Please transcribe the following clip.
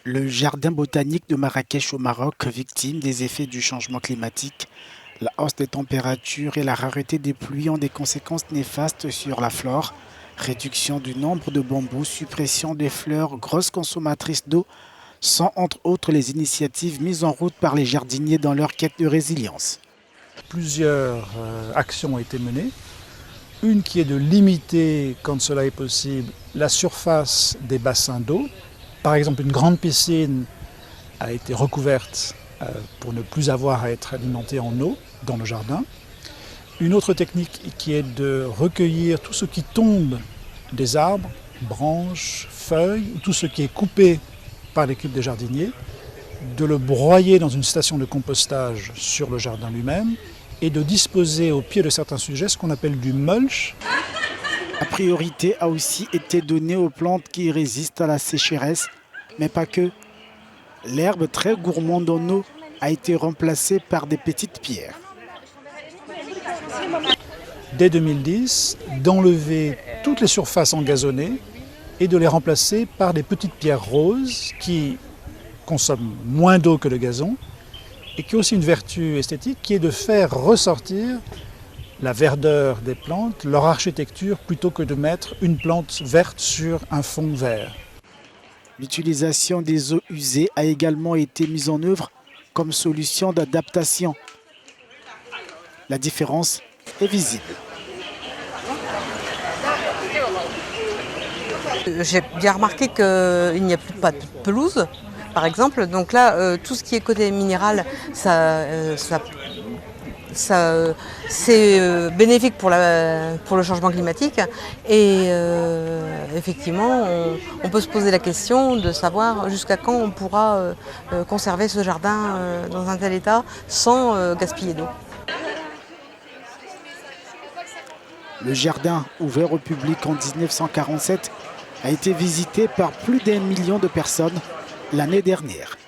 Le jardin botanique de Marrakech au Maroc, victime des effets du changement climatique, la hausse des températures et la rareté des pluies ont des conséquences néfastes sur la flore. Réduction du nombre de bambous, suppression des fleurs, grosses consommatrices d'eau, sont entre autres les initiatives mises en route par les jardiniers dans leur quête de résilience. Plusieurs actions ont été menées. Une qui est de limiter, quand cela est possible, la surface des bassins d'eau. Par exemple, une grande piscine a été recouverte pour ne plus avoir à être alimentée en eau dans le jardin. Une autre technique qui est de recueillir tout ce qui tombe des arbres, branches, feuilles, tout ce qui est coupé par l'équipe des jardiniers, de le broyer dans une station de compostage sur le jardin lui-même et de disposer au pied de certains sujets ce qu'on appelle du mulch. La priorité a aussi été donnée aux plantes qui résistent à la sécheresse, mais pas que. L'herbe très gourmande en eau a été remplacée par des petites pierres. Dès 2010, d'enlever toutes les surfaces engazonnées et de les remplacer par des petites pierres roses qui consomment moins d'eau que le gazon et qui ont aussi une vertu esthétique qui est de faire ressortir la verdeur des plantes, leur architecture, plutôt que de mettre une plante verte sur un fond vert. L'utilisation des eaux usées a également été mise en œuvre comme solution d'adaptation. La différence est visible. J'ai bien remarqué qu'il n'y a plus pas de pelouse, par exemple. Donc là, tout ce qui est côté minéral, c'est bénéfique pour le changement climatique. Et effectivement, on peut se poser la question de savoir jusqu'à quand on pourra conserver ce jardin dans un tel état sans gaspiller d'eau. Le jardin, ouvert au public en 1947, a été visité par plus d'1 million de personnes l'année dernière.